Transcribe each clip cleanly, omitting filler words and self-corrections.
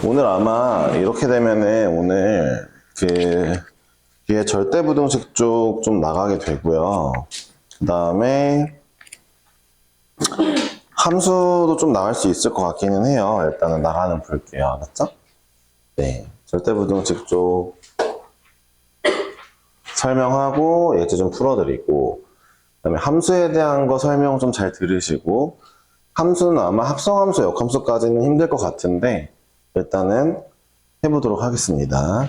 오늘 아마 이렇게 되면은 오늘 뒤에 절대부등식 쪽 좀 나가게 되고요. 그 다음에 함수도 좀 나갈 수 있을 것 같기는 해요. 일단은 나가는 볼게요. 알았죠? 네. 절대부등식 쪽 설명하고 예제 좀 풀어드리고, 그 다음에 함수에 대한 거 설명 좀 잘 들으시고, 함수는 아마 합성함수, 역함수까지는 힘들 것 같은데 일단은 해보도록 하겠습니다.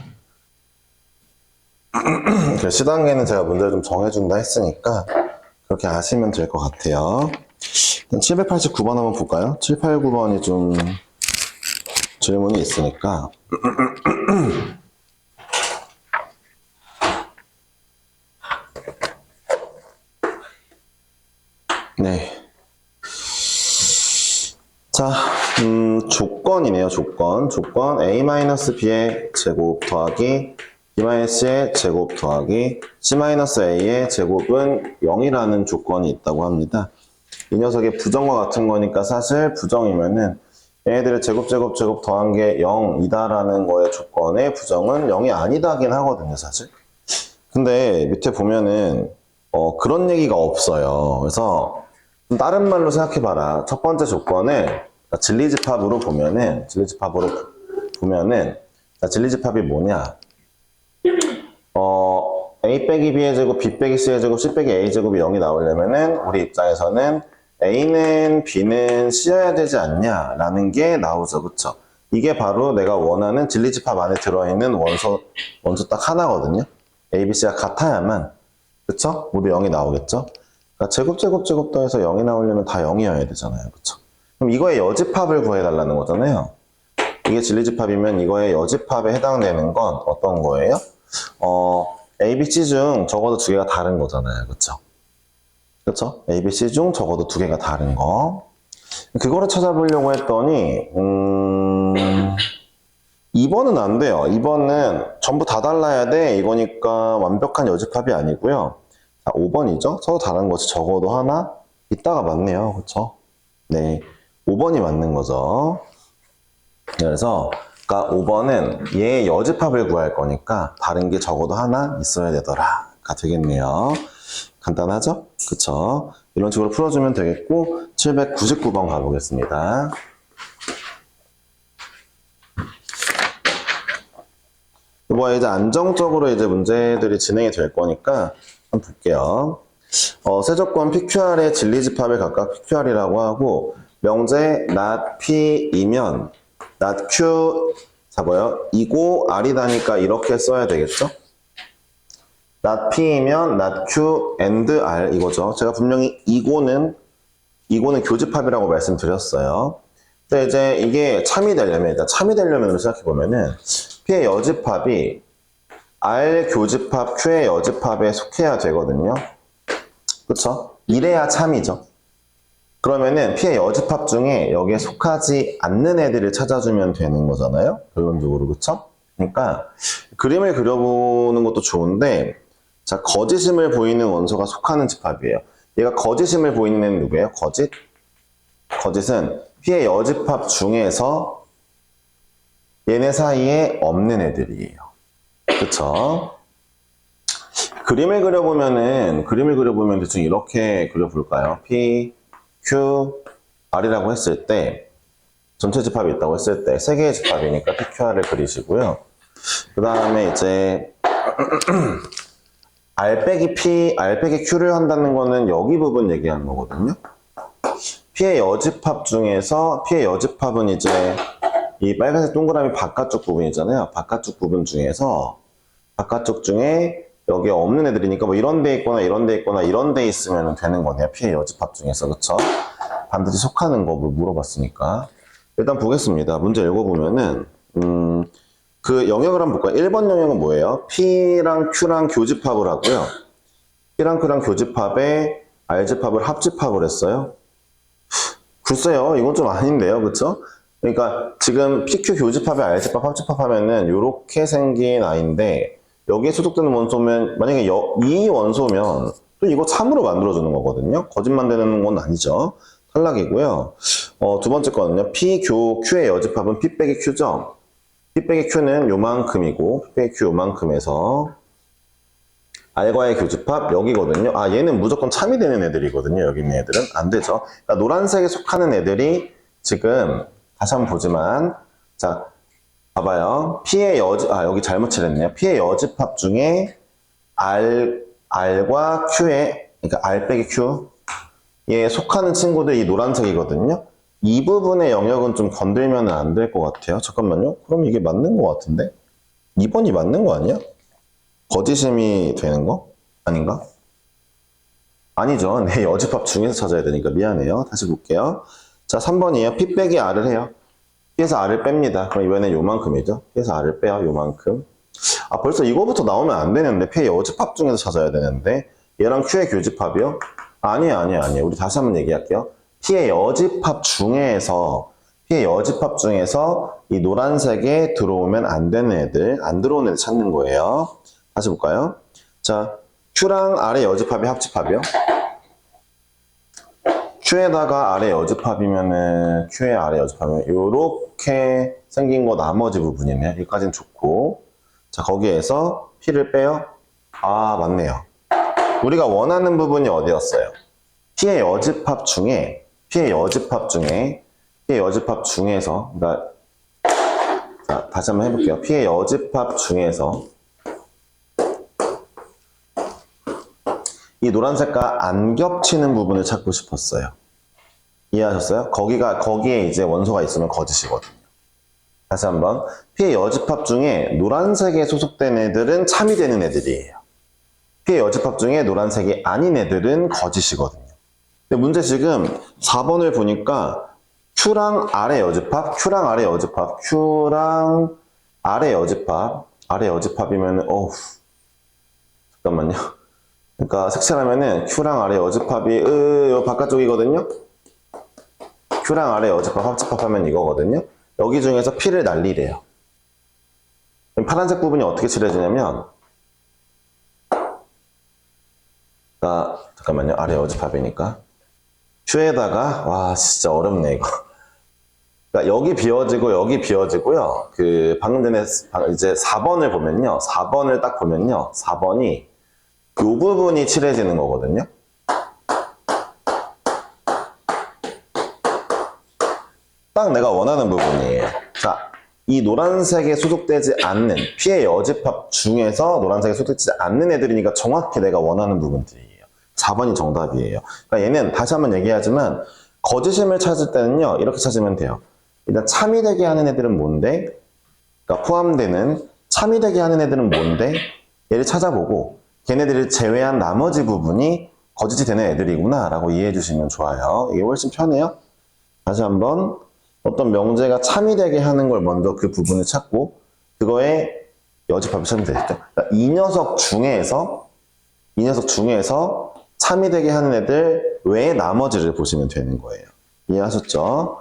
시단계는 제가 문제를 좀 정해준다 했으니까 그렇게 아시면 될 것 같아요. 일단 789번 한번 볼까요? 789번이 좀 질문이 있으니까. 네. 자, 조건이네요. 조건 a-b의 제곱 더하기 b-c의 제곱 더하기 c-a의 제곱은 0이라는 조건이 있다고 합니다. 이 녀석의 부정과 같은 거니까 사실 부정이면은 얘네들의 제곱 더한 게 0이다라는 거의 조건의 부정은 0이 아니다긴 하거든요, 사실. 근데 밑에 보면은 그런 얘기가 없어요. 그래서 다른 말로 생각해봐라. 첫 번째 조건을 진리집합으로 보면은 진리집합이 뭐냐? a 빼기 b의 제곱, b 빼기 c의 제곱, c 빼기 a 제곱이 0이 나오려면은 우리 입장에서는 a는 b는 c여야 되지 않냐라는 게 나오죠, 그쵸? 이게 바로 내가 원하는 진리집합 안에 들어있는 원소 딱 하나거든요. a, b, c가 같아야만, 그쵸? 우리 0이 나오겠죠? 그러니까 제곱 더해서 0이 나오려면 다 0이어야 되잖아요, 그쵸? 그럼 이거의 여집합을 구해달라는 거잖아요. 이게 진리집합이면 이거의 여집합에 해당되는 건 어떤 거예요? A, B, C 중 적어도 두 개가 다른 거잖아요. 그쵸? 그쵸? A, B, C 중 적어도 두 개가 다른 거. 그거를 찾아보려고 했더니, 2번은 안 돼요. 2번은 전부 다 달라야 돼. 이거니까 완벽한 여집합이 아니고요. 자, 5번이죠? 서로 다른 것이 적어도 하나 있다가 맞네요. 그쵸? 네. 5번이 맞는 거죠. 그래서 그러니까 5번은 얘의 여집합을 구할 거니까 다른 게 적어도 하나 있어야 되더라가 되겠네요. 간단하죠? 그쵸? 이런 식으로 풀어주면 되겠고 799번 가보겠습니다. 뭐 이제 안정적으로 이제 문제들이 진행이 될 거니까 한번 볼게요. 세조건 PQR의 진리집합을 각각 PQR이라고 하고 명제 not P이면 not Q 이고 R이다니까 이렇게 써야 되겠죠? not P이면 not Q and R 이거죠. 제가 분명히 이고는 교집합이라고 말씀드렸어요. 근데 이제 이게 참이 되려면 생각해보면은 P의 여집합이 R 교집합 Q의 여집합에 속해야 되거든요. 그쵸? 이래야 참이죠. 그러면은 P의 여집합 중에 여기에 속하지 않는 애들을 찾아주면 되는 거잖아요. 결론적으로. 그쵸? 그러니까 그림을 그려보는 것도 좋은데, 자, 거짓임을 보이는 원소가 속하는 집합이에요. 얘가 거짓임을 보이는 애는 누구예요? 거짓은 P의 여집합 중에서 얘네 사이에 없는 애들이에요. 그쵸? 그림을 그려보면 대충 이렇게 그려볼까요? P, Q, R이라고 했을 때, 전체 집합이 있다고 했을 때, 세 개의 집합이니까 PQR을 그리시고요. 그 다음에 이제, R 빼기 P, R 빼기 Q를 한다는 거는 여기 부분 얘기하는 거거든요. P의 여집합 중에서, P의 여집합은 이제, 이 빨간색 동그라미 바깥쪽 부분이잖아요. 바깥쪽 부분 중에서, 바깥쪽 중에 여기에 없는 애들이니까 뭐 이런 데 있거나 이런 데 있거나 이런 데 있으면 되는 거네요. P의 여집합 중에서. 그쵸? 반드시 속하는 거 물어봤으니까. 일단 보겠습니다. 문제 읽어보면은 그 영역을 한번 볼까요? 1번 영역은 뭐예요? P랑 Q랑 교집합을 하고요. P랑 Q랑 교집합에 R집합을 합집합을 했어요. 글쎄요. 이건 좀 아닌데요. 그쵸? 그러니까 지금 PQ 교집합에 R집합 합집합 하면은 요렇게 생긴 아이인데 여기에 소속되는 원소면, 만약에 이 원소면 또 이거 참으로 만들어주는 거거든요. 거짓말 되는 건 아니죠. 탈락이고요. 두 번째 거는요. P, Q의 여집합은 P 빼기 Q죠. P 빼기 Q는 요만큼이고 P 빼기 Q 요만큼에서 R과의 교집합 여기거든요. 아, 얘는 무조건 참이 되는 애들이거든요. 여기 있는 애들은 안 되죠. 그러니까 노란색에 속하는 애들이 지금 다시 한번 보지만, 자, 봐봐요. P의 여기 잘못 칠했네요. P의 여집합 중에 R과 Q의, 그러니까 R 빼기 Q에 속하는 친구들이 이 노란색이거든요. 이 부분의 영역은 좀 건들면 안 될 것 같아요. 잠깐만요. 그럼 이게 맞는 것 같은데? 2번이 맞는 거 아니야? 거짓임이 되는 거? 아닌가? 아니죠. 내 여집합 중에서 찾아야 되니까 미안해요. 다시 볼게요. 자, 3번이에요. P 빼기 R을 해요. P에서 R을 뺍니다. 그럼 이번엔 요만큼이죠. P에서 R을 빼요. 요만큼. 아, 벌써 이거부터 나오면 안 되는데. P의 여집합 중에서 찾아야 되는데. 얘랑 Q의 교집합이요? 아니에요. 우리 다시 한번 얘기할게요. P의 여집합 중에서 이 노란색에 들어오면 안 되는 애들, 안 들어오는 애들 찾는 거예요. 다시 볼까요? 자, Q랑 R의 여집합이 합집합이요. Q에다가 R의 여집합이면은, Q의 R의 여집합이면, 요렇게 생긴 거 나머지 부분이네요. 여기까지는 좋고. 자, 거기에서 P를 빼요. 아, 맞네요. 우리가 원하는 부분이 어디였어요? P의 여집합 중에서, 그러니까, 자, 다시 한번 해볼게요. P의 여집합 중에서, 이 노란색과 안 겹치는 부분을 찾고 싶었어요. 이해하셨어요? 거기에 이제 원소가 있으면 거짓이거든요. 다시 한번. P의 여집합 중에 노란색에 소속된 애들은 참이 되는 애들이에요. P의 여집합 중에 노란색이 아닌 애들은 거짓이거든요. 근데 문제 지금 4번을 보니까 Q랑 R의 여집합이면, 잠깐만요. 그러니까 색칠하면은 Q랑 R의 여집합이 요 바깥쪽이거든요. Q랑 R의 여집합 합집합하면 이거거든요. 여기 중에서 P를 날리래요. 그럼 파란색 부분이 어떻게 칠해지냐면, 잠깐만요. R의 여집합이니까 Q에다가, 와 진짜 어렵네 이거. 그러니까 여기 비워지고요. 그 방금 전에 이제 4번을 보면요. 4번을 딱 보면요. 4번이 이 부분이 칠해지는 거거든요. 딱 내가 원하는 부분이에요. 자, 이 노란색에 소속되지 않는 P의 여집합 중에서 노란색에 소속되지 않는 애들이니까 정확히 내가 원하는 부분들이에요. 4번이 정답이에요. 그러니까 얘는 다시 한번 얘기하지만 거짓임을 찾을 때는요. 이렇게 찾으면 돼요. 일단 참이 되게 하는 애들은 뭔데? 그러니까 포함되는 참이 되게 하는 애들은 뭔데? 얘를 찾아보고 걔네들을 제외한 나머지 부분이 거짓이 되는 애들이구나 라고 이해해 주시면 좋아요. 이게 훨씬 편해요. 다시 한번 어떤 명제가 참이 되게 하는 걸 먼저 그 부분을 찾고 그거에 여집합을 찾으면 되겠죠. 그러니까 이 녀석 중에서 참이 되게 하는 애들 외에 나머지를 보시면 되는 거예요. 이해하셨죠?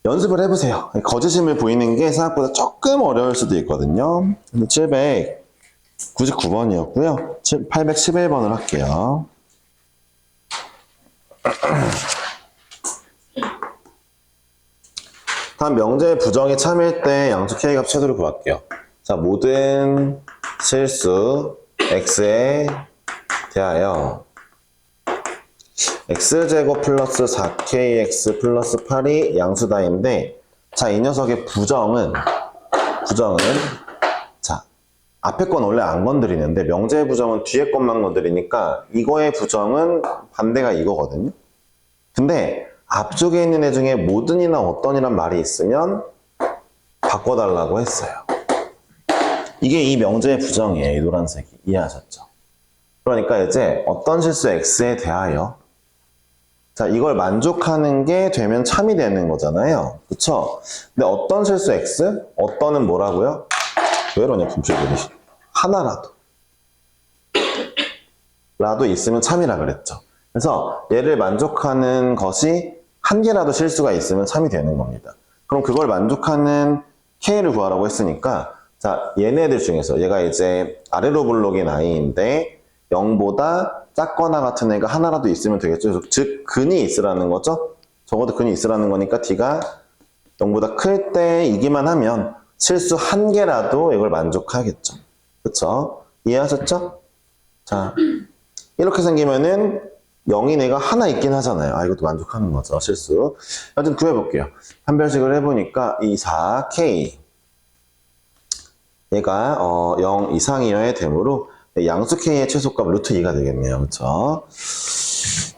연습을 해보세요. 거짓임을 보이는 게 생각보다 조금 어려울 수도 있거든요. 799번이었고요. 811번을 할게요. 다음 명제의 부정이 참일 때 양수 K값 최소를 구할게요. 자, 모든 실수 X에 대하여 X제곱 플러스 4KX 플러스 8이 양수다인데, 자, 이 녀석의 부정은 자, 앞에 건 원래 안 건드리는데 명제의 부정은 뒤에 것만 건드리니까 이거의 부정은 반대가 이거거든요. 근데 앞쪽에 있는 애 중에 모든이나 어떤이란 말이 있으면 바꿔달라고 했어요. 이게 이 명제의 부정이에요. 이 노란색이. 이해하셨죠? 그러니까 이제 어떤 실수 X에 대하여, 자, 이걸 만족하는 게 되면 참이 되는 거잖아요. 그쵸? 근데 어떤 실수 X? 어떤은 뭐라고요? 왜 이러냐, 분필들이. 하나라도 있으면 참이라 그랬죠. 그래서 얘를 만족하는 것이 한 개라도 실수가 있으면 참이 되는 겁니다. 그럼 그걸 만족하는 K를 구하라고 했으니까, 자, 얘네들 중에서 얘가 이제 아래로 블록인 I인데 0보다 작거나 같은 애가 하나라도 있으면 되겠죠. 즉 근이 있으라는 거죠. 적어도 근이 있으라는 거니까 D가 0보다 클 때이기만 하면 실수 한 개라도 이걸 만족하겠죠. 그쵸? 이해하셨죠? 자, 이렇게 생기면은 0인 애가 하나 있긴 하잖아요. 아, 이것도 만족하는 거죠. 실수. 하여튼 구해볼게요. 판별식을 해보니까 2, 4, K. 얘가 0 이상이어야 되므로 양수 K의 최소값 루트 2가 되겠네요. 그쵸?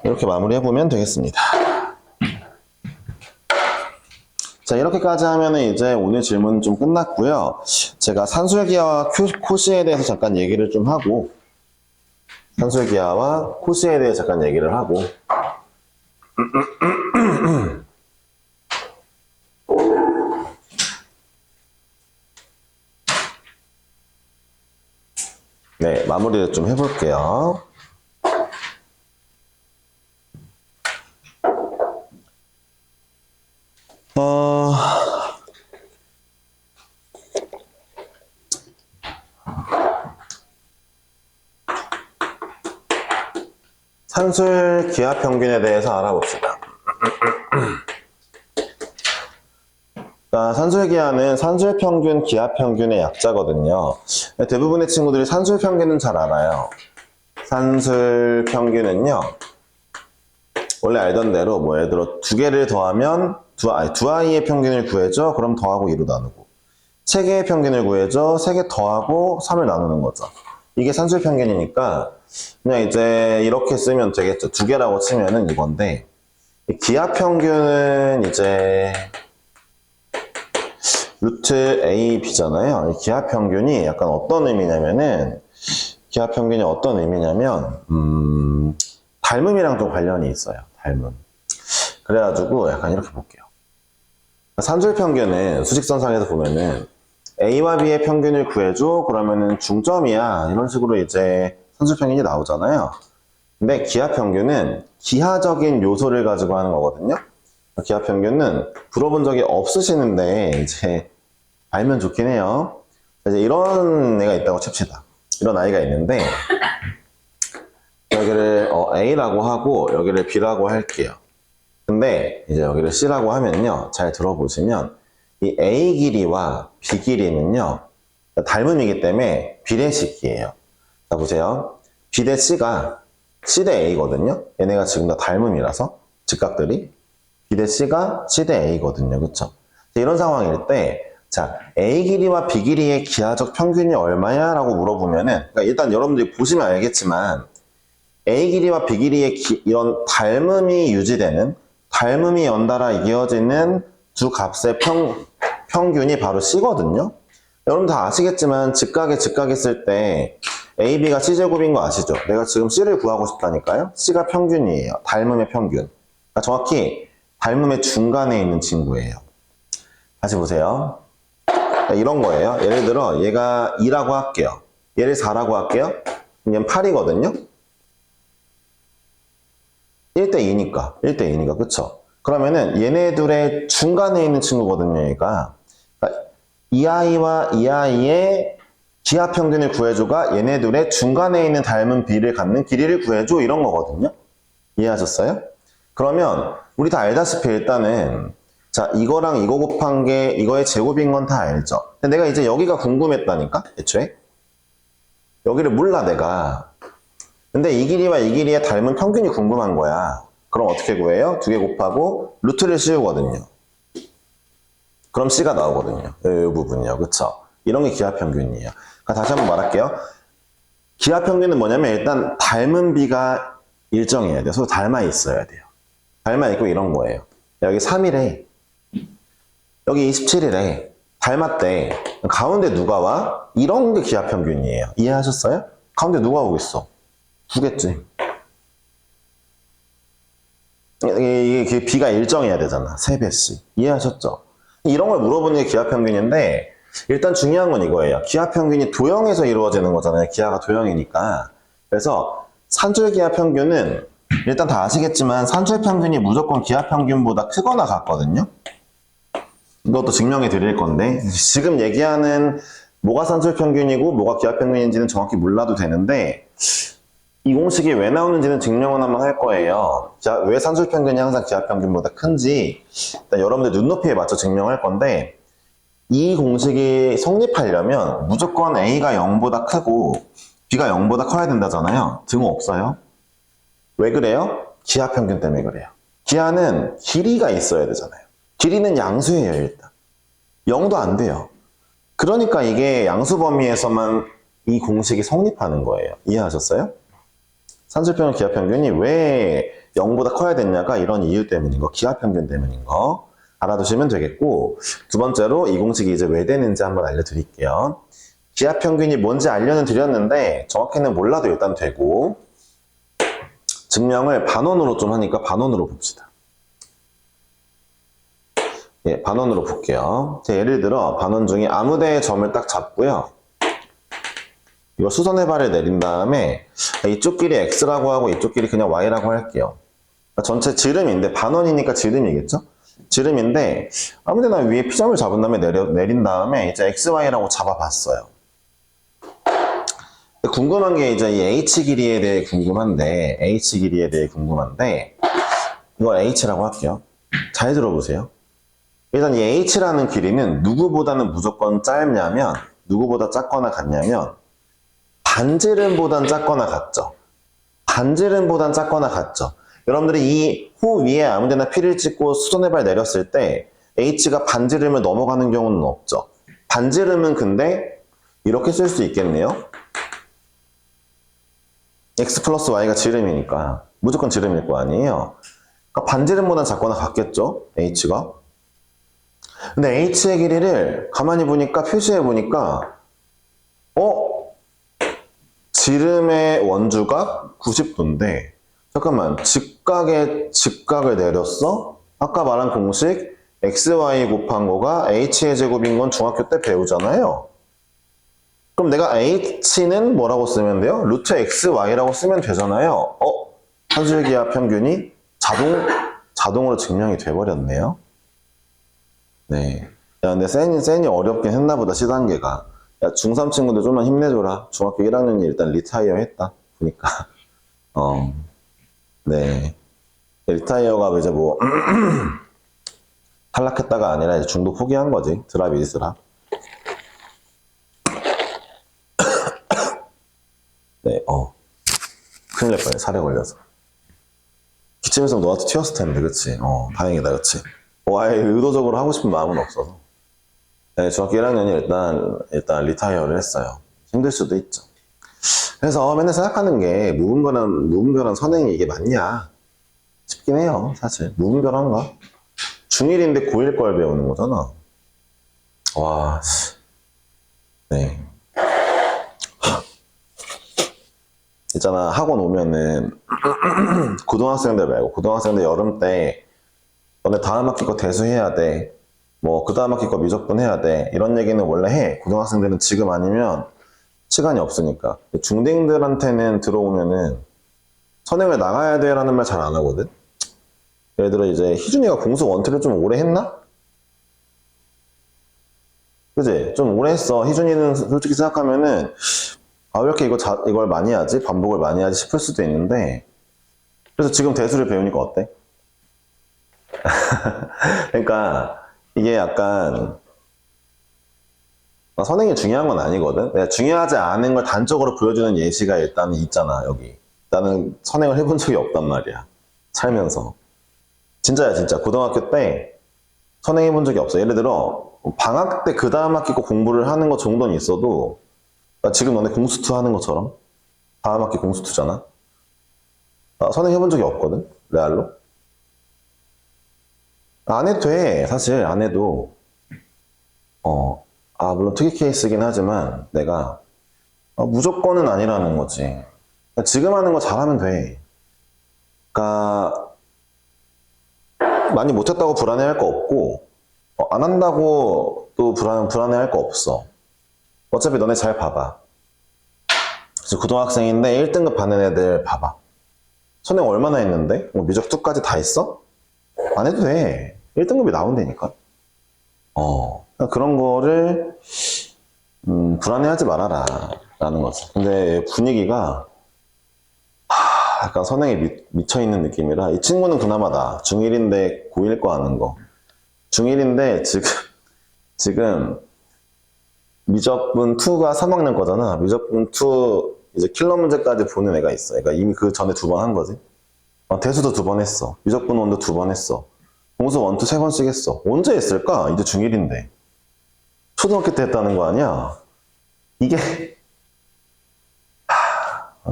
이렇게 마무리해보면 되겠습니다. 자, 이렇게까지 하면은 이제 오늘 질문 좀 끝났고요. 제가 산술기하와 코시에 대해서 잠깐 얘기를 좀 하고, 산술기하와 코시에 대해 잠깐 얘기를 하고, 네, 마무리를 좀 해볼게요. 산술 기하 평균에 대해서 알아봅시다. 산술 기하는 산술 평균, 기하 평균의 약자거든요. 대부분의 친구들이 산술 평균은 잘 알아요. 산술 평균은요, 원래 알던 대로 뭐 예를 들어 두 개를 더하면 두 아이의 평균을 구해줘. 그럼 더하고 2로 나누고. 세 개의 평균을 구해줘. 세 개 더하고 3을 나누는 거죠. 이게 산술 평균이니까 그냥 이제 이렇게 쓰면 되겠죠. 두 개라고 치면은 이건데, 기하 평균은 이제 루트 A, B잖아요. 기하 평균이 약간 어떤 의미냐면은, 기하 평균이 어떤 의미냐면, 닮음이랑 좀 관련이 있어요. 닮음. 그래가지고 약간 이렇게 볼게요. 산술 평균은 수직선상에서 보면은 A와 B의 평균을 구해줘. 그러면은 중점이야. 이런 식으로 이제 산술 평균이 나오잖아요. 근데 기하 평균은 기하적인 요소를 가지고 하는 거거든요. 기하 평균은 들어본 적이 없으시는데 이제 알면 좋긴 해요. 이제 이런 애가 있다고 칩시다. 이런 아이가 있는데 여기를 A라고 하고 여기를 B라고 할게요. 근데 이제 여기를 C라고 하면요, 잘 들어보시면 이 A 길이와 B 길이는요 닮음이기 때문에 비례식이에요. 자, 보세요. B 대 C가 C 대 A거든요. 얘네가 지금 다 닮음이라서 즉각들이 B 대 C가 C 대 A거든요. 그쵸? 이런 상황일 때, 자, A 길이와 B 길이의 기하적 평균이 얼마야? 라고 물어보면은, 그러니까 일단 여러분들이 보시면 알겠지만 A 길이와 B 길이의 이런 닮음이 유지되는, 닮음이 연달아 이어지는 두 값의 평균이 바로 C거든요. 여러분 다 아시겠지만 직각했을 때 AB가 C제곱인 거 아시죠? 내가 지금 C를 구하고 싶다니까요. C가 평균이에요. 닮음의 평균. 그러니까 정확히 닮음의 중간에 있는 친구예요. 다시 보세요. 이런 거예요. 예를 들어 얘가 2라고 할게요. 얘를 4라고 할게요. 얘는 8이거든요. 1대 2니까 그쵸? 그러면은 얘네 둘의 중간에 있는 친구거든요. 얘가 그러니까 이 아이와 이 아이의 기하 평균을 구해줘가 얘네 둘의 중간에 있는 닮은 B를 갖는 길이를 구해줘, 이런 거거든요. 이해하셨어요? 그러면 우리 다 알다시피 일단은, 자, 이거랑 이거 곱한 게 이거의 제곱인 건 다 알죠. 근데 내가 이제 여기가 궁금했다니까, 애초에. 여기를 몰라, 내가. 근데 이 길이와 이 길이의 닮은 평균이 궁금한 거야. 그럼 어떻게 구해요? 두 개 곱하고 루트를 씌우거든요. 그럼 C가 나오거든요. 이 부분이요. 그쵸? 이런 게 기하 평균이에요. 그러니까 다시 한번 말할게요. 기하 평균은 뭐냐면 일단 닮은 B가 일정해야 돼요. 서로 닮아 있어야 돼요. 닮아 있고 이런 거예요. 여기 3이래. 여기 27이래. 닮았대. 가운데 누가 와? 이런 게 기하 평균이에요. 이해하셨어요? 가운데 누가 오겠어? 9겠지. 이게 B가 일정해야 되잖아. 3배씩. 이해하셨죠? 이런 걸 물어보는 게 기하 평균인데, 일단 중요한 건 이거예요. 기하 평균이 도형에서 이루어지는 거잖아요. 기하가 도형이니까. 그래서 산술 기하 평균은 일단 다 아시겠지만 산술 평균이 무조건 기하 평균보다 크거나 같거든요. 이것도 증명해 드릴 건데, 지금 얘기하는 뭐가 산술 평균이고 뭐가 기하 평균인지는 정확히 몰라도 되는데, 이 공식이 왜 나오는지는 증명은 한번 할 거예요. 자, 왜 산술평균이 항상 기하평균보다 큰지 일단 여러분들 눈높이에 맞춰 증명할 건데 이 공식이 성립하려면 무조건 A가 0보다 크고 B가 0보다 커야 된다잖아요. 등호 없어요. 왜 그래요? 기하평균 때문에 그래요. 기하는 길이가 있어야 되잖아요. 길이는 양수예요, 일단. 0도 안 돼요. 그러니까 이게 양수 범위에서만 이 공식이 성립하는 거예요. 이해하셨어요? 산술평균, 기하평균이 왜 0보다 커야 됐냐가 이런 이유 때문인 거, 기하평균 때문인 거 알아두시면 되겠고, 두 번째로 이 공식이 이제 왜 되는지 한번 알려드릴게요. 기하평균이 뭔지 알려는 드렸는데 정확히는 몰라도 일단 되고, 증명을 반원으로 좀 하니까 반원으로 봅시다. 예, 반원으로 볼게요. 예를 들어 반원 중에 아무 데에 점을 딱 잡고요. 이거 수선의 발을 내린 다음에 이쪽 길이 x라고 하고 이쪽 길이 그냥 y라고 할게요. 전체 지름인데 반원이니까 지름이겠죠? 지름인데 아무데나 위에 P점을 잡은 다음에 내린 다음에 이제 XY라고 잡아봤어요. 궁금한 게 이제 이 H 길이에 대해 궁금한데 이걸 H라고 할게요. 잘 들어보세요. 일단 이 H라는 길이는 누구보다는 무조건 짧냐면 누구보다 작거나 같냐면 반지름보단 작거나 같죠. 반지름보단 작거나 같죠. 여러분들이 이 호 위에 아무데나 P를 찍고 수선의 발 내렸을 때 H가 반지름을 넘어가는 경우는 없죠. 반지름은 근데 이렇게 쓸 수 있겠네요. X 플러스 Y가 지름이니까 무조건 지름일 거 아니에요. 그러니까 반지름보다 작거나 같겠죠, H가. 근데 H의 길이를 가만히 보니까 표시해 보니까 지름의 원주가 90도인데 잠깐만, 직각을 내렸어? 아까 말한 공식 XY 곱한 거가 H의 제곱인 건 중학교 때 배우잖아요. 그럼 내가 H는 뭐라고 쓰면 돼요? 루트 XY라고 쓰면 되잖아요. 산술기하 평균이 자동으로 증명이 돼버렸네요. 네. 야, 근데 센이 어렵긴 했나 보다, 시단계가. 야, 중3 친구들 좀만 힘내줘라. 중학교 1학년이 일단 리타이어 했다. 보니까. 네. 리타이어가 이제 뭐, 탈락했다가 아니라 이제 중도 포기한 거지. 드랍 이지스라. 네, 큰일 날 뻔해. 살에 걸려서. 기침에서 너한테 튀었을 텐데, 그치? 다행이다, 그치? 아예 의도적으로 하고 싶은 마음은 없어서. 네, 중학교 1학년이 일단 리타이어를 했어요. 힘들 수도 있죠. 그래서 맨날 생각하는 게, 무분별한 선행이 이게 맞냐 싶긴 해요, 사실. 무분별한가? 중1인데 고1 걸 배우는 거잖아. 와, 네. 있잖아, 학원 오면은, 고등학생들 말고, 고등학생들 여름 때, 너네 다음 학기 거 대수해야 돼. 뭐, 그 다음 학기 거 미적분 해야 돼. 이런 얘기는 원래 해. 고등학생들은 지금 아니면 시간이 없으니까. 중딩들한테는 들어오면은, 선행을 나가야 돼 라는 말 잘 안 하거든? 예를 들어 이제 희준이가 공수 원투를 좀 오래 했나? 그지? 좀 오래 했어. 희준이는 솔직히 생각하면은, 왜 이렇게 이걸 많이 하지? 반복을 많이 하지 싶을 수도 있는데, 그래서 지금 대수를 배우니까 어때? 그러니까, 이게 약간, 선행이 중요한 건 아니거든? 내가 중요하지 않은 걸 단적으로 보여주는 예시가 일단 있잖아, 여기. 나는 선행을 해본 적이 없단 말이야. 살면서. 진짜야, 진짜. 고등학교 때 선행해본 적이 없어. 예를 들어, 방학 때 그 다음 학기 거 공부를 하는 거 정도는 있어도, 지금 너네 공수투 하는 것처럼 다음 학기 공수투잖아. 선행해본 적이 없거든, 레알로. 안 해도 돼, 사실. 안 해도. 물론 특이 케이스긴 하지만 내가 무조건은 아니라는 거지. 지금 하는 거 잘하면 돼. 그러니까 많이 못했다고 불안해할 거 없고, 안 한다고 또 불안해할 거 없어. 어차피 너네 잘 봐봐. 그래서 고등학생인데 1등급 받는 애들 봐봐. 선행 얼마나 했는데? 미적 2까지 다 했어? 안 해도 돼. 1등급이 나온다니까. 그런 거를 불안해하지 말아라 라는 거지. 근데 분위기가 약간 선행에 미쳐있는 느낌이라 이 친구는 그나마다 중1인데 고1 거 하는 거. 중1인데 지금 미적분 2가 3학년 거잖아. 미적분 2 이제 킬러 문제까지 보는 애가 있어. 그러니까 이미 그 전에 2번 한 거지. 대수도 2번 했어. 미적분 1도 2번 했어. 공수 1, 2, 3번씩 했어. 언제 했을까? 이제 중1인데. 초등학교 때 했다는 거 아니야? 이게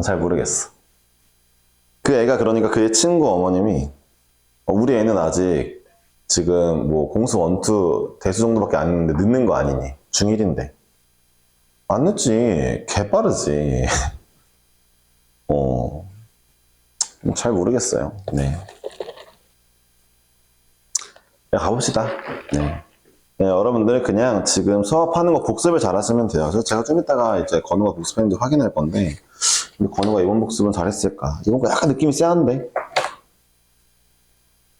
잘 모르겠어. 그 애가 그러니까 그의 친구 어머님이 우리 애는 아직 지금 뭐 공수 1, 2 대수 정도밖에 안 했는데 늦는 거 아니니? 중1인데. 안 늦지. 개 빠르지. 잘 모르겠어요. 네. 가봅시다. 네. 네, 여러분들 그냥 지금 수업하는 거 복습을 잘 하시면 돼요. 그래서 제가 좀 이따가 이제 건우가 복습했는지 확인할 건데, 건우가 이번 복습은 잘했을까? 이번 거 약간 느낌이 쎄한데?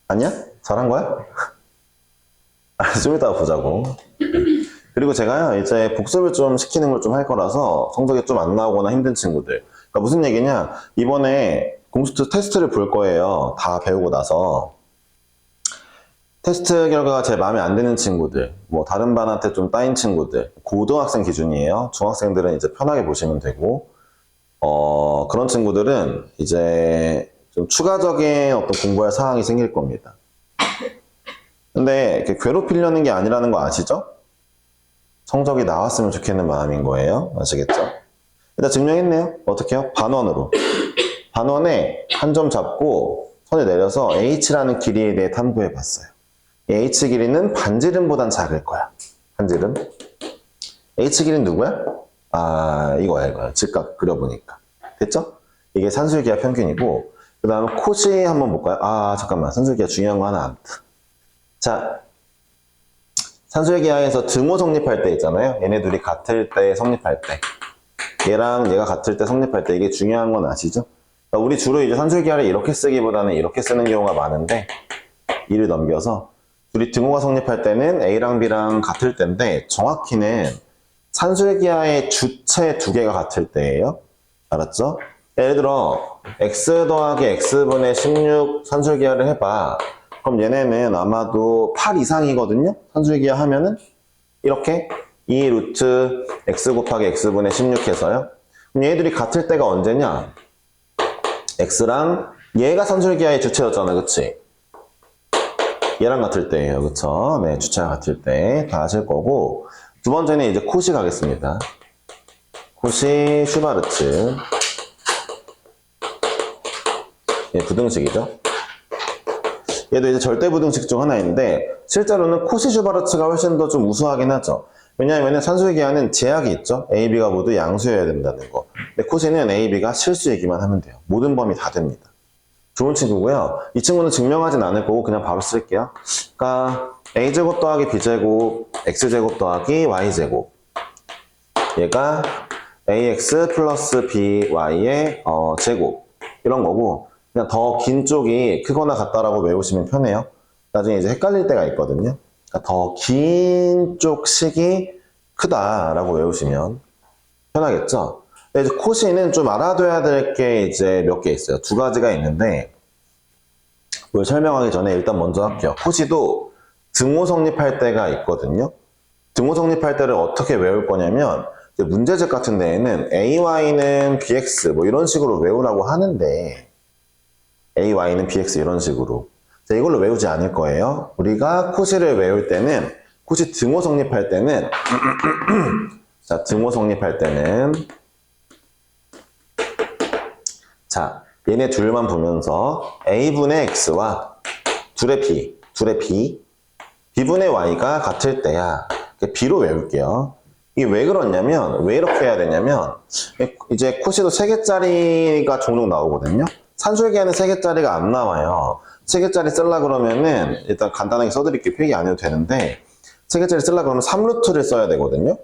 아니야? 잘한 거야? 좀 이따가 보자고. 그리고 제가요, 이제 복습을 좀 시키는 걸 좀 할 거라서 성적이 좀 안 나오거나 힘든 친구들. 그러니까 무슨 얘기냐? 이번에 공수 테스트를 볼 거예요. 다 배우고 나서. 테스트 결과가 제 마음에 안 드는 친구들, 뭐 다른 반한테 좀 따인 친구들, 고등학생 기준이에요. 중학생들은 이제 편하게 보시면 되고, 그런 친구들은 이제 좀 추가적인 어떤 공부할 사항이 생길 겁니다. 근데 이렇게 괴롭히려는 게 아니라는 거 아시죠? 성적이 나왔으면 좋겠는 마음인 거예요. 아시겠죠? 일단 증명했네요. 어떻게 해요? 반원으로. 반원에 한 점 잡고 선을 내려서 H라는 길이에 대해 탐구해 봤어요. H 길이는 반지름보단 작을 거야. 반지름. H 길이는 누구야? 이거야. 직각 그려보니까. 됐죠? 이게 산술기하 평균이고, 그 다음에 코시 한번 볼까요? 잠깐만. 산술기하 중요한 거 하나 안 돼. 자, 산술기하에서 등호 성립할 때 있잖아요. 얘네 둘이 같을 때 성립할 때. 얘랑 얘가 같을 때 성립할 때 이게 중요한 건 아시죠? 그러니까 우리 주로 이제 산술기하를 이렇게 쓰기보다는 이렇게 쓰는 경우가 많은데, 이를 넘겨서 둘이 등호가 성립할 때는 A랑 B랑 같을 때인데 정확히는 산술기하의 주체 두 개가 같을 때예요. 알았죠? 예를 들어 x 더하기 x분의 16 산술기하를 해봐. 그럼 얘네는 아마도 8 이상이거든요. 산술기하 하면은 이렇게 2 루트 x 곱하기 x분의 16 해서요. 그럼 얘들이 같을 때가 언제냐? x랑 얘가 산술기하의 주체였잖아. 그치? 얘랑 같을 때예요. 그쵸? 네, 주체가 같을 때 다 하실 거고, 두 번째는 이제 코시 가겠습니다. 코시 슈바르츠. 예, 부등식이죠. 얘도 이제 절대 부등식 중 하나인데, 실제로는 코시 슈바르츠가 훨씬 더 좀 우수하긴 하죠. 왜냐하면 산술기하는 제약이 있죠. A, B가 모두 양수여야 된다는 거. 근데 코시는 A, B가 실수이기만 하면 돼요. 모든 범위 다 됩니다. 좋은 친구고요. 이 친구는 증명하진 않을 거고 그냥 바로 쓸게요. 그러니까 a제곱 더하기 b제곱 x제곱 더하기 y제곱, 얘가 ax 플러스 by의 제곱, 이런 거고, 그냥 더 긴 쪽이 크거나 같다라고 외우시면 편해요. 나중에 이제 헷갈릴 때가 있거든요. 그러니까 더 긴 쪽 식이 크다라고 외우시면 편하겠죠. 이제 코시는 좀 알아둬야 될 게 이제 몇 개 있어요. 두 가지가 있는데, 그걸 설명하기 전에 일단 먼저 할게요. 코시도 등호 성립할 때가 있거든요. 등호 성립할 때를 어떻게 외울 거냐면, 이제 문제집 같은 데에는 AY는 BX 뭐 이런 식으로 외우라고 하는데, AY는 BX 이런 식으로. 자, 이걸로 외우지 않을 거예요. 우리가 코시를 외울 때는, 코시 등호 성립할 때는, 자, 등호 성립할 때는, 자, 얘네 둘만 보면서 A분의 X와 둘의 B, B분의 Y가 같을 때야. B로 외울게요. 이게 왜 그렇냐면, 왜 이렇게 해야 되냐면, 이제 코시도 3개짜리가 종종 나오거든요. 산술기하는 3개짜리가 안 나와요. 3개짜리 쓰려고 그러면은, 일단 간단하게 써드릴게요. 필기 안 해도 되는데, 3개짜리 쓰려고 그러면 3루트를 써야 되거든요.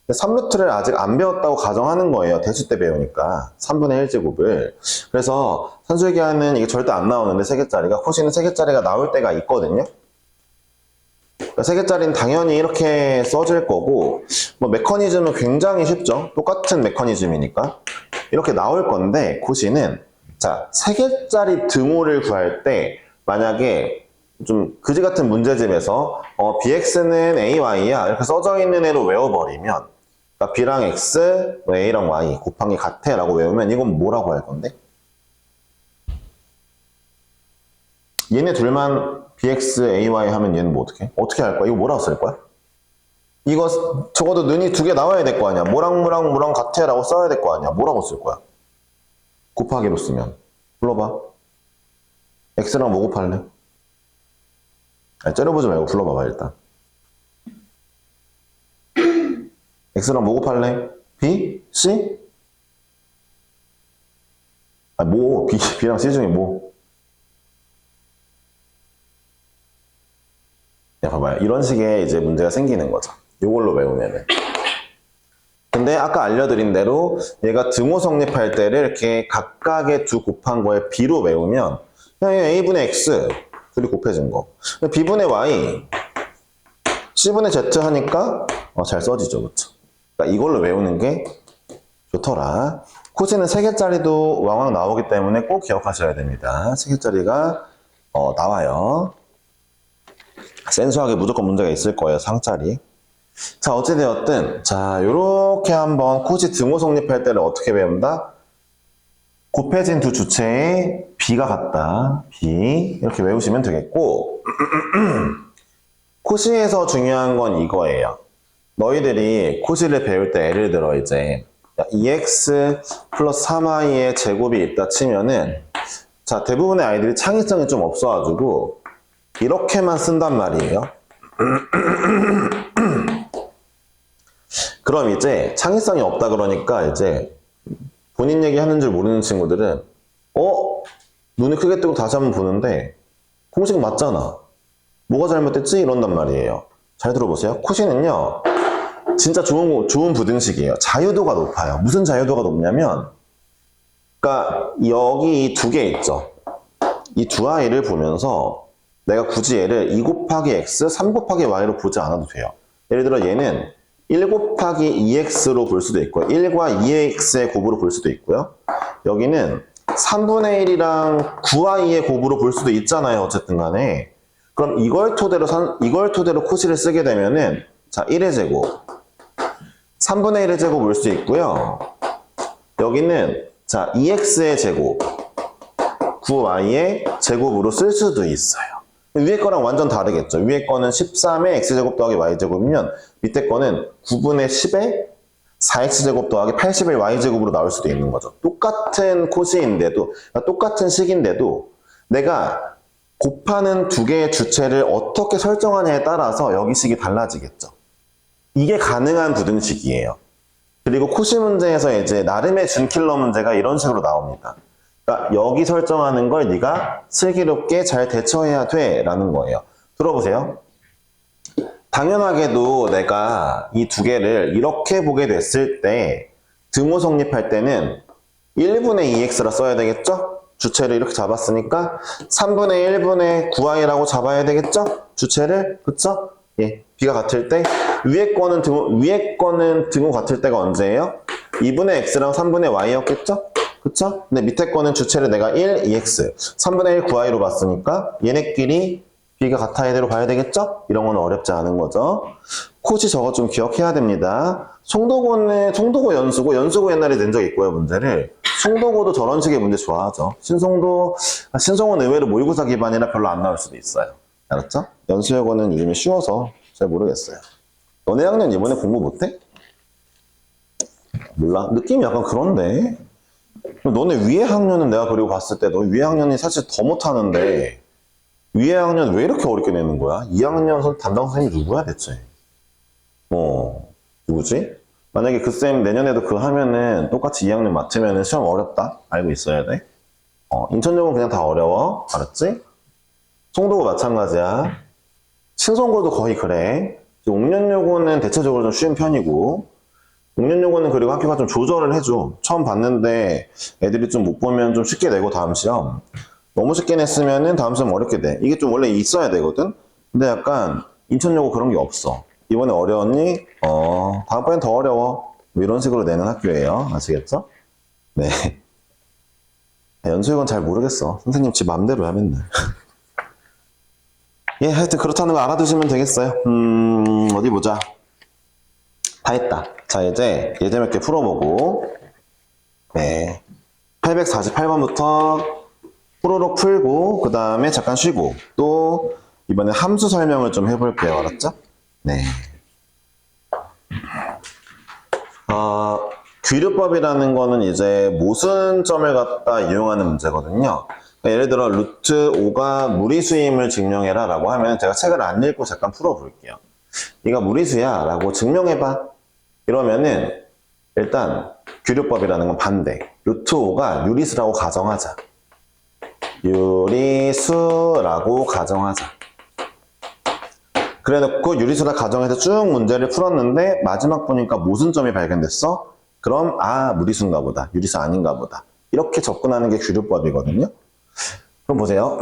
3루트를 아직 안 배웠다고 가정하는 거예요. 대수 때 배우니까. 3분의 1제곱을. 그래서 산술기하는 이게 절대 안 나오는데 3개짜리가, 코시는 3개짜리가 나올 때가 있거든요. 그러니까 3개짜리는 당연히 이렇게 써질 거고, 뭐 메커니즘은 굉장히 쉽죠. 똑같은 메커니즘이니까. 이렇게 나올 건데, 코시는 자, 3개짜리 등호를 구할 때 만약에 좀 그지 같은 문제집에서 bx는 ay야 이렇게 써져 있는 애로 외워버리면 그러니까 b랑 x, a랑 y 곱한 게 같아 라고 외우면 이건 뭐라고 할 건데? 얘네 둘만 bx, ay 하면 얘는 뭐 어떻게 할 거야? 이거 뭐라고 쓸 거야? 이거 적어도 눈이 2개 나와야 될 거 아니야. 뭐랑 같아 라고 써야 될 거 아니야. 뭐라고 쓸 거야? 곱하기로 쓰면. 불러봐. x랑 뭐 곱할래? 아니, 째려보지 말고 불러봐봐 일단. x랑 뭐 곱할래? b? c? 아 뭐? b랑 c 중에 뭐? 야 봐봐요. 이런 식의 이제 문제가 생기는 거죠. 이걸로 외우면은. 근데 아까 알려드린 대로 얘가 등호 성립할 때를 이렇게 각각의 두 곱한 거에 b로 외우면 그냥 a분의 x 둘이 곱해진 거. b분의 y c분의 z 하니까 잘 써지죠. 그쵸? 그러니까 이걸로 외우는 게 좋더라. 코시는 3개짜리도 왕왕 나오기 때문에 꼭 기억하셔야 됩니다. 3개짜리가 나와요. 센수하게 무조건 문제가 있을 거예요. 상짜리. 자, 어찌되었든 자, 요렇게 한번 코시 등호 성립할 때를 어떻게 배운다? 곱해진 두 주체에 b가 같다. b 이렇게 외우시면 되겠고 코시에서 중요한 건 이거예요. 너희들이 코시를 배울 때 예를 들어 이제 2x 플러스 3y의 제곱이 있다 치면은 자, 대부분의 아이들이 창의성이 좀 없어가지고 이렇게만 쓴단 말이에요. 그럼 이제 창의성이 없다 그러니까 이제 본인 얘기하는 줄 모르는 친구들은 눈이 크게 뜨고 다시 한번 보는데 공식 맞잖아. 뭐가 잘못됐지? 이런단 말이에요. 잘 들어보세요. 코시는요. 진짜 좋은 부등식이에요. 자유도가 높아요. 무슨 자유도가 높냐면 그러니까 여기 이 2개 있죠. 이 두 아이를 보면서 내가 굳이 얘를 2 곱하기 x, 3 곱하기 y로 보지 않아도 돼요. 예를 들어 얘는 1 곱하기 2x로 볼 수도 있고요. 1과 2x의 곱으로 볼 수도 있고요. 여기는 3분의 1이랑 9y의 곱으로 볼 수도 있잖아요. 어쨌든 간에. 그럼 이걸 토대로 코시를 쓰게 되면은 자, 1의 제곱 3분의 1의 제곱 볼 수 있고요. 여기는 자, 2x의 제곱 9y의 제곱으로 쓸 수도 있어요. 위에 거랑 완전 다르겠죠. 위에 거는 13의 x제곱 더하기 y제곱이면 밑에 거는 9분의 10의 4x제곱 더하기 80의 y제곱으로 나올 수도 있는 거죠. 똑같은 코시인데도, 똑같은 식인데도 내가 곱하는 두 개의 주체를 어떻게 설정하냐에 따라서 여기 식이 달라지겠죠. 이게 가능한 부등식이에요. 그리고 코시 문제에서 이제 나름의 준킬러 문제가 이런 식으로 나옵니다. 그러니까 여기 설정하는 걸 네가 슬기롭게 잘 대처해야 돼 라는 거예요. 들어보세요. 당연하게도 내가 이 두 개를 이렇게 보게 됐을 때 등호 성립할 때는 1분의 2x라 써야 되겠죠? 주체를 이렇게 잡았으니까 3분의 1분의 9y라고 잡아야 되겠죠? 주체를, 그쵸? 예, b가 같을 때 위에 거는 등호 같을 때가 언제예요? 2분의 x랑 3분의 y였겠죠? 그쵸? 근데 밑에 거는 주체를 내가 1, 2x, 3분의 1, 9y로 봤으니까 얘네끼리 b가 같아야 대로 봐야 되겠죠? 이런 건 어렵지 않은 거죠. 코시 저거 좀 기억해야 됩니다. 송도고 연수고 옛날에 낸 적 있고요, 문제를. 송도고도 저런 식의 문제 좋아하죠. 신송은 의외로 모의고사 기반이라 별로 안 나올 수도 있어요. 알았죠? 연수여고는 요즘에 쉬워서 잘 모르겠어요. 너네 학년 이번에 공부 못해? 몰라. 느낌이 약간 그런데. 너네 위에 학년은 내가 그리고 봤을 때 너 위에 학년이 사실 더 못하는데 위에 학년 왜 이렇게 어렵게 내는 거야? 2학년 담당 선생님이 누구야 대체? 누구지? 만약에 그 쌤 내년에도 그거 하면은 똑같이 2학년 맡으면은 시험 어렵다? 알고 있어야 돼. 인천여고는 그냥 다 어려워. 알았지? 송도고 마찬가지야. 신송고도 거의 그래. 옥년여고는 대체적으로 좀 쉬운 편이고 옥년여고는 그리고 학교가 좀 조절을 해줘. 처음 봤는데 애들이 좀 못 보면 좀 쉽게 내고 다음 시험. 너무 쉽게 냈으면은 다음 시험 어렵게 돼. 이게 좀 원래 있어야 되거든? 근데 약간 인천여고 그런 게 없어. 이번에 어려웠니? 다음번엔 더 어려워. 뭐 이런 식으로 내는 학교예요. 아시겠죠? 네. 연수역은 잘 모르겠어. 선생님 지 맘대로 야 맨날. 예, 하여튼 그렇다는 거 알아두시면 되겠어요. 어디 보자. 다 했다. 자, 이제 예제 몇 개 풀어보고. 네. 848번부터 후루룩 풀고, 그 다음에 잠깐 쉬고, 또, 이번에 함수 설명을 좀 해볼게요. 알았죠? 네. 귀류법이라는 거는 이제 모순점을 갖다 이용하는 문제거든요. 그러니까 예를 들어 루트 5가 무리수임을 증명해라 라고 하면 제가 책을 안 읽고 잠깐 풀어볼게요. 네가 무리수야 라고 증명해봐. 이러면은 일단 귀류법이라는 건 반대. 루트 5가 유리수라고 가정하자. 유리수라고 가정하자. 그래놓고 유리수라 가정해서 쭉 문제를 풀었는데 마지막 보니까 모순점이 발견됐어? 그럼 무리수인가 보다. 유리수 아닌가 보다. 이렇게 접근하는 게 귀류법이거든요. 그럼 보세요.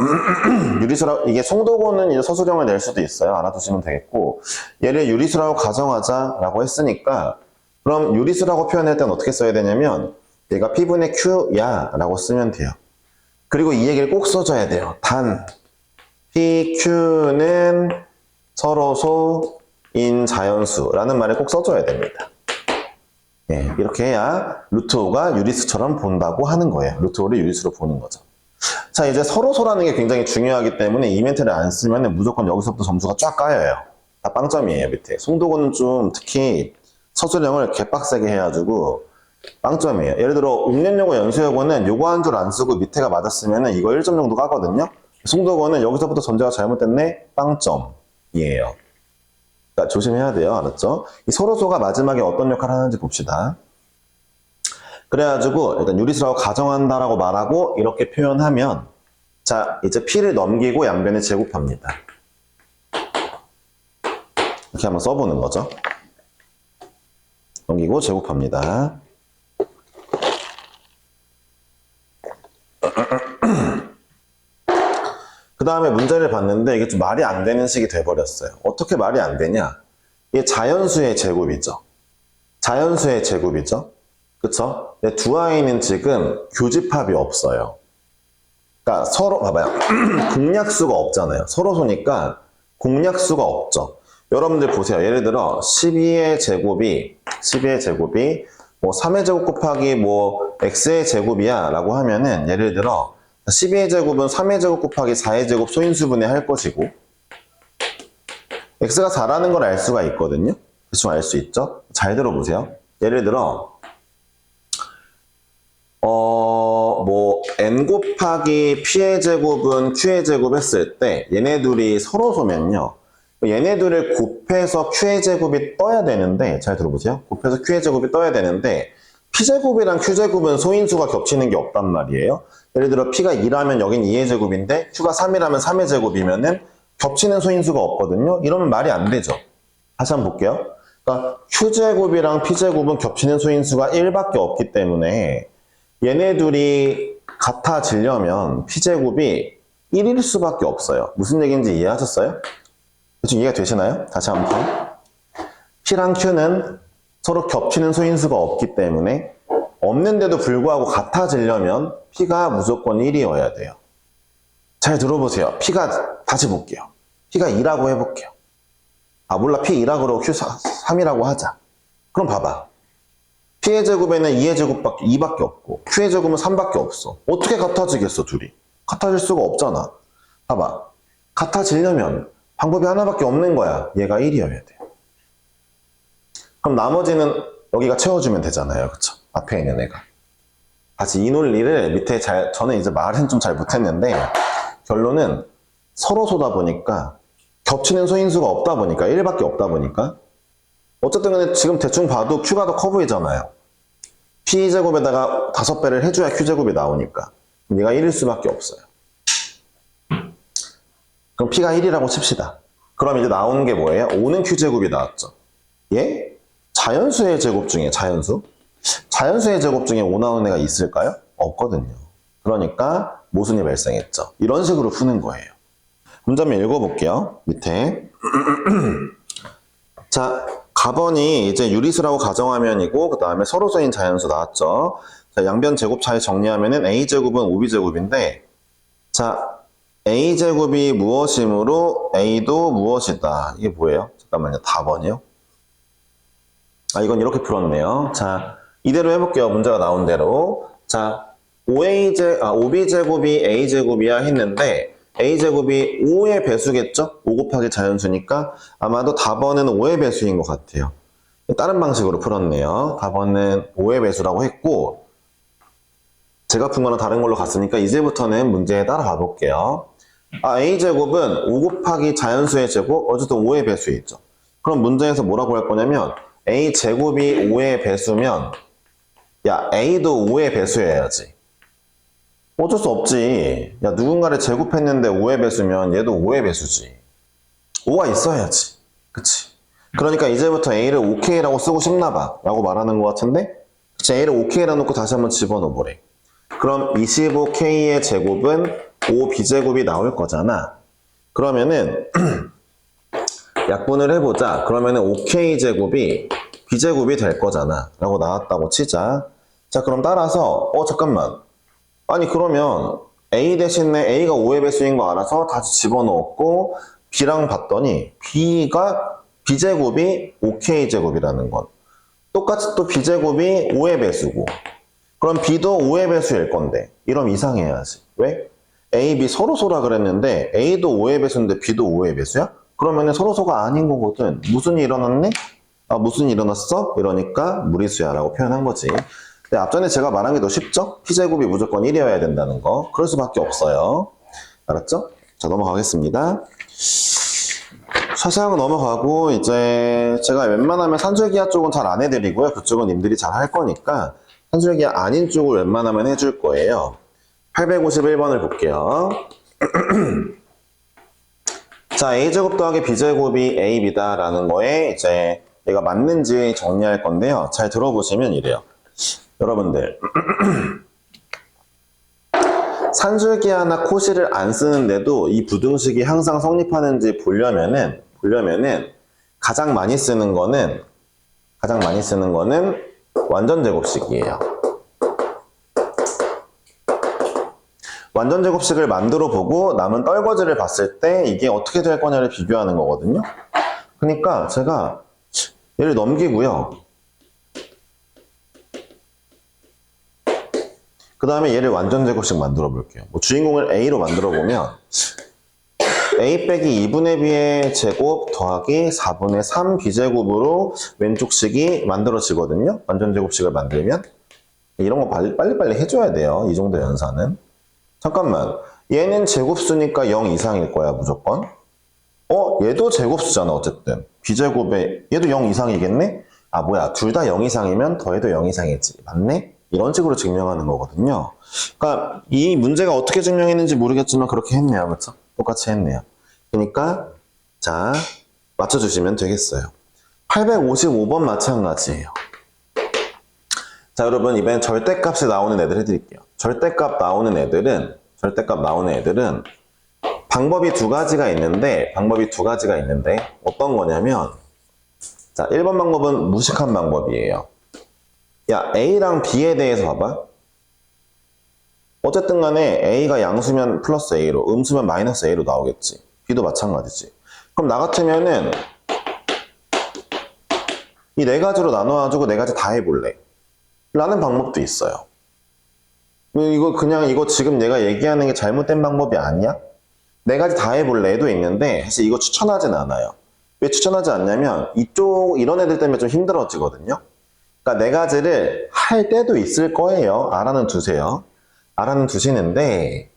유리수라, 이게 송도고는 이제 서술형을 낼 수도 있어요. 알아두시면 되겠고, 얘를 유리수라고 가정하자라고 했으니까, 그럼 유리수라고 표현할 때는 어떻게 써야 되냐면, 얘가 P분의 Q야 라고 쓰면 돼요. 그리고 이 얘기를 꼭 써줘야 돼요. 단, PQ는 서로소인 자연수라는 말을 꼭 써줘야 됩니다. 예, 이렇게 해야 루트 5가 유리수처럼 본다고 하는 거예요. 루트 5를 유리수로 보는 거죠. 자, 이제 서로소라는 게 굉장히 중요하기 때문에 이 멘트를 안 쓰면 무조건 여기서부터 점수가 쫙 까여요. 다 빵점이에요, 밑에. 송도고는 좀 특히 서술형을 개빡세게 해가지고 빵점이에요. 예를 들어 옥년여고 연수여고는 요거 한 줄 안 쓰고 밑에가 맞았으면 이거 1점 정도 까거든요. 송도고는 여기서부터 전제가 잘못됐네? 빵점이에요. 그러니까 조심해야 돼요. 알았죠? 이 서로소가 마지막에 어떤 역할을 하는지 봅시다. 그래가지고 일단 유리수라고 가정한다라고 말하고 이렇게 표현하면 자, 이제 P를 넘기고 양변을 제곱합니다. 이렇게 한번 써보는 거죠. 넘기고 제곱합니다. 그 다음에 문제를 봤는데 이게 좀 말이 안 되는 식이 돼버렸어요. 어떻게 말이 안 되냐? 이게 자연수의 제곱이죠. 자연수의 제곱이죠. 그쵸? 근데 두 아이는 지금 교집합이 없어요. 그러니까 서로, 봐봐요. 공약수가 없잖아요. 서로소니까 공약수가 없죠. 여러분들 보세요. 예를 들어 12의 제곱이 뭐 3의 제곱 곱하기 뭐 x의 제곱이야 라고 하면은 예를 들어 12의 제곱은 3의 제곱 곱하기 4의 제곱 소인수분해 할 것이고 x가 4라는 걸 알 수가 있거든요. 대충 알 수 있죠? 잘 들어보세요. 예를 들어 뭐 n 곱하기 p의 제곱은 q의 제곱 했을 때 얘네 둘이 서로소면요. 얘네 둘을 곱해서 q의 제곱이 떠야 되는데 잘 들어보세요. 곱해서 q의 제곱이 떠야 되는데 p제곱이랑 q제곱은 소인수가 겹치는 게 없단 말이에요. 예를 들어 p가 2라면 여긴 2의 제곱인데 q가 3이라면 3의 제곱이면은 겹치는 소인수가 없거든요. 이러면 말이 안 되죠. 다시 한번 볼게요. 그러니까 q제곱이랑 p제곱은 겹치는 소인수가 1밖에 없기 때문에 얘네 둘이 같아지려면 p제곱이 1일 수밖에 없어요. 무슨 얘기인지 이해하셨어요? 대충 이해가 되시나요? 다시 한번. p랑 q는 서로 겹치는 소인수가 없기 때문에 없는데도 불구하고 같아지려면 p가 무조건 1이어야 돼요. 잘 들어보세요. p가 다시 볼게요. p가 2라고 해볼게요. 몰라. p 2라고 그러고 q 3이라고 하자. 그럼 봐봐. p의 제곱에는 2의 제곱밖에 2밖에 없고 q의 제곱은 3밖에 없어. 어떻게 같아지겠어 둘이? 같아질 수가 없잖아. 봐봐. 같아지려면 방법이 하나밖에 없는 거야. 얘가 1이어야 돼. 그럼 나머지는 여기가 채워주면 되잖아요. 그쵸? 앞에 있는 애가. 다시 이 논리를 밑에 저는 이제 말은 좀 잘 못했는데 결론은 서로소다 보니까 겹치는 소인수가 없다 보니까 1밖에 없다 보니까 어쨌든 근데 지금 대충 봐도 q가 더 커 보이잖아요. p제곱에다가 5배를 해줘야 q제곱이 나오니까 얘가 1일 수밖에 없어요. 그럼 p가 1이라고 칩시다. 그럼 이제 나오는 게 뭐예요? 5는 q제곱이 나왔죠. 예? 자연수의 제곱 중에 자연수의 제곱 중에 5 나오는 애가 있을까요? 없거든요. 그러니까 모순이 발생했죠. 이런 식으로 푸는 거예요. 문제 한번 읽어볼게요. 밑에 자, 가번이 이제 유리수라고 가정하면이고 그 다음에 서로소인 자연수 나왔죠. 자, 양변 제곱 차이 정리하면은 a제곱은 5b제곱인데, 자, a제곱이 무엇이므로 a도 무엇이다. 이게 뭐예요? 잠깐만요. 답은요? 아, 이건 이렇게 풀었네요. 자, 이대로 해볼게요. 문제가 나온 대로. 자, 5b제곱이 a제곱이야 했는데, a제곱이 5의 배수겠죠? 5 곱하기 자연수니까 아마도 답원은 5의 배수인 것 같아요. 다른 방식으로 풀었네요. 답원은 5의 배수라고 했고, 제가 푼 거랑 다른 걸로 갔으니까 이제부터는 문제에 따라가 볼게요. a제곱은 5 곱하기 자연수의 제곱, 어쨌든 5의 배수이죠. 그럼 문제에서 뭐라고 할 거냐면, a제곱이 5의 배수면, 야, a도 5의 배수여야지. 어쩔 수 없지. 야, 누군가를 제곱했는데 5의 배수면 얘도 5의 배수지. 5가 있어야지. 그치? 그러니까 이제부터 a를 5k라고 쓰고 싶나 봐. 라고 말하는 것 같은데, 그치? a를 5k라 놓고 다시 한번 집어넣어보래. 그럼 25k의 제곱은 5b제곱이 나올 거잖아. 그러면은, 약분을 해보자. 그러면은 5k제곱이 b제곱이 될 거잖아. 라고 나왔다고 치자. 자, 그럼 따라서, 잠깐만. 아니, 그러면 a 대신에 a가 5의 배수인 거 알아서 다시 집어넣었고, b랑 봤더니 b제곱이 5k제곱이라는 건. 똑같이 또 b제곱이 5의 배수고. 그럼 b도 5의 배수일 건데. 이러면 이상해야지. 왜? a, b 서로소라 그랬는데 a도 5의 배수인데 b도 5의 배수야? 그러면 서로소가 아닌 거거든. 무슨 일이 일어났네? 무슨 일이 일어났어? 이러니까 무리수야 라고 표현한 거지. 근데 앞전에 제가 말한 게 더 쉽죠? p제곱이 무조건 1이어야 된다는 거. 그럴 수밖에 없어요. 알았죠? 자, 넘어가겠습니다. 사실은 넘어가고, 이제 제가 웬만하면 산술기하 쪽은 잘 안 해드리고요. 그쪽은 님들이 잘 할 거니까 산술기하 아닌 쪽을 웬만하면 해줄 거예요. 851번을 볼게요. 자, a제곱 더하기 b제곱이 ab다 라는 거에 이제 얘가 맞는지 정리할 건데요. 잘 들어보시면 이래요. 여러분들, 산술기하나 코시를 안 쓰는데도 이 부등식이 항상 성립하는지 보려면은 가장 많이 쓰는 거는 완전 제곱식이에요. 완전 제곱식을 만들어 보고 남은 떨거지를 봤을 때 이게 어떻게 될 거냐를 비교하는 거거든요. 그러니까 제가 얘를 넘기고요. 그 다음에 얘를 완전 제곱식 만들어 볼게요. 주인공을 a로 만들어 보면 a 빼기 2분의 b의 제곱 더하기 4분의 3 b제곱으로 왼쪽식이 만들어지거든요. 완전 제곱식을 만들면 이런 거 빨리빨리 해줘야 돼요. 이 정도 연산은. 잠깐만, 얘는 제곱수니까 0 이상일 거야 무조건. 얘도 제곱수잖아 어쨌든. b제곱에 얘도 0 이상이겠네? 뭐야, 둘 다 0 이상이면 더해도 0 이상이지. 맞네? 이런 식으로 증명하는 거거든요. 그러니까 이 문제가 어떻게 증명했는지 모르겠지만 그렇게 했네요. 그렇죠? 똑같이 했네요. 그러니까 자, 맞춰주시면 되겠어요. 855번 마찬가지예요. 자, 여러분, 이번엔 절대값이 나오는 애들 해드릴게요. 절대값 나오는 애들은 방법이 두 가지가 있는데 어떤 거냐면, 자, 1번 방법은 무식한 방법이에요. 야, A랑 B에 대해서 봐봐. 어쨌든 간에 A가 양수면 플러스 A로, 음수면 마이너스 A로 나오겠지. B도 마찬가지지. 그럼 나 같으면은 이 네 가지로 나눠가지고 네 가지 다 해볼래. 라는 방법도 있어요. 이거 지금 내가 얘기하는 게 잘못된 방법이 아니야? 네 가지 다 해볼래도 있는데 사실 이거 추천하진 않아요. 왜 추천하지 않냐면 이런 애들 때문에 좀 힘들어지거든요. 그러니까 네 가지를 할 때도 있을 거예요. 알아는 두세요. 알아는 두시는데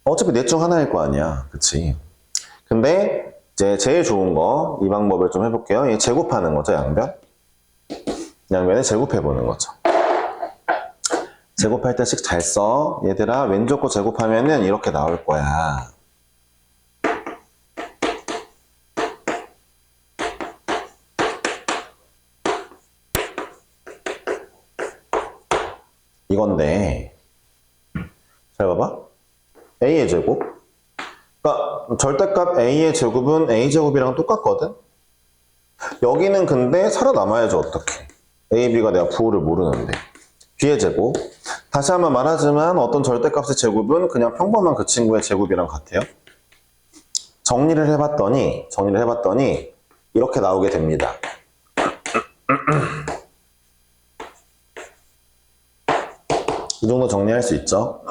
어차피 넷 중 하나일 거 아니야. 그치? 근데 이제 제일 좋은 거 이 방법을 좀 해볼게요. 이 제곱하는 거죠. 양변을 제곱해보는 거죠. 제곱할 때 식 잘 써. 얘들아, 왼쪽 거 제곱하면은 이렇게 나올 거야. 이건데, 잘 봐봐. a의 제곱. 그러니까 절대값 a의 제곱은 a제곱이랑 똑같거든? 여기는 근데 살아남아야지 어떡해. a, b가 내가 부호를 모르는데. b의 제곱. 다시 한번 말하지만 어떤 절대값의 제곱은 그냥 평범한 그 친구의 제곱이랑 같아요. 정리를 해봤더니 이렇게 나오게 됩니다. 이 정도 정리할 수 있죠.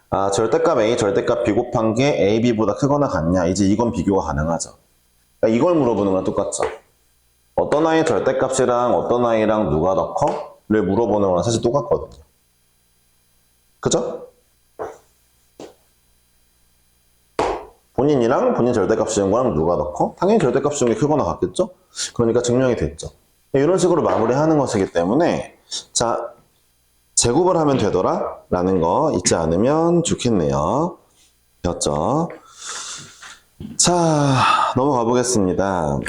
아, 절대값 A, 절대값 B 곱한 게 A, B보다 크거나 같냐? 이제 이건 비교가 가능하죠. 그러니까 이걸 물어보는 거랑 똑같죠. 어떤 아이의 절대값이랑 어떤 아이랑 누가 더 커? 를 물어보는 거랑 사실 똑같거든요. 그죠? 본인이랑 본인 절대값 지은 거랑 누가 더 커? 당연히 절대값 지은 게 크거나 같겠죠? 그러니까 증명이 됐죠. 이런 식으로 마무리하는 것이기 때문에 자, 제곱을 하면 되더라 라는 거 잊지 않으면 좋겠네요. 되었죠? 자, 넘어가 보겠습니다.